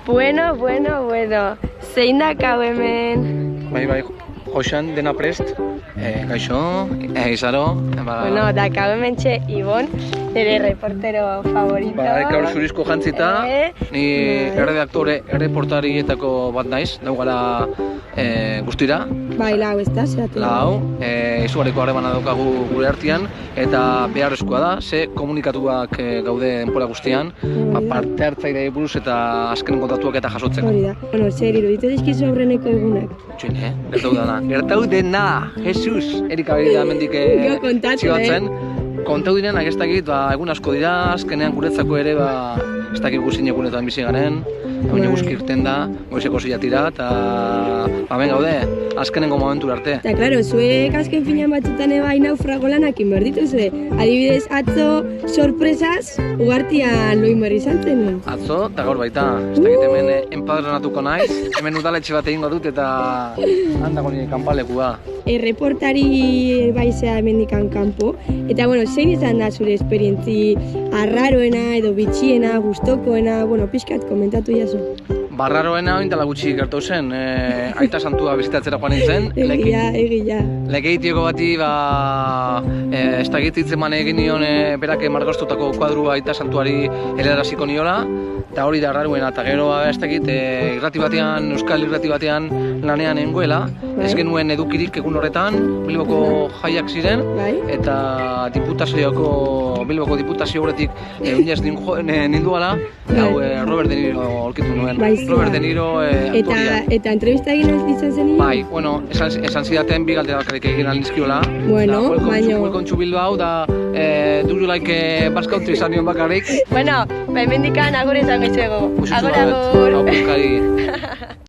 Bueno. Zein dakau hemen? Bai, Joxan dena prest. Kaixo, Izaro. Bueno, dakau hemen txe Ibon, nire reportero favorito. Gaur zurizko jantzita, ni erredaktore, erreportarietako bat naiz, daugara guztira. Bai, lau, ez da, zeratu. Lau, izugarriko harremana daukagu gure artean, eta beharrezkoa da, ze komunikatuak gaude denbora guztian, parte hartzailei buruz eta azken kontatuak eta jasotzeko. Hori da. Bueno, zer, iruditu dizkizu aurreneko egunak. Txuin, gertau dena, Jesus, Erika Berida hemendik zibatzen. Kontau direnak ez dakit, egun asko dira, azkenean guretzako ere, ez dakit guzin egunetan bizi garen, baina guzki irten da, goizeko zilatira, eta ben gaude, azkenengo momentura arte. Eta, klaro, zuek azken finean batzutan ebai naufrago lanak inberditu zue. Adibidez, atzo, sorpresaz, ugartian loin berri zantzen. Atzo, eta gaur baita, ez dakit hemen enpadronatuko naiz, hemen udaletxe bat egingo dut, eta handago nire kanpalekua. Reportari baizea hemendikan kanpo, eta, bueno, zein izan da zure esperientzi arraroena edo bitxiena, gustokoena, bueno, pixkat komentatu jaso. Barraroena ointala gutxi gertu zen, Aita Santua bizitatzera joan nintzen. Egia. Legeitioko bati, ez da egititzen mane egin nion berak margostutako kuadrua Aita Santuari heleraziko niola, eta hori da arraruena, eta gero ez da egit, Euskal irrati batean lanean nengoela, ez genuen edukirik egun horretan, Bilboko jaiak ziren, eta Bilboko diputazio horretik uinez ninduala, hau Robert De Niro olkitu nuen. Robert De Niro aktoria. Eta entrevista egin izan zen? Bai, bueno, esan zidaten bi galdera bakarrik egin alnizkiola. Bueno, baino. Welcome to Bilbao, da do you like Basque Country izan nion bakarrik. Bueno, hemendikan agur izan gaitxego. Agur.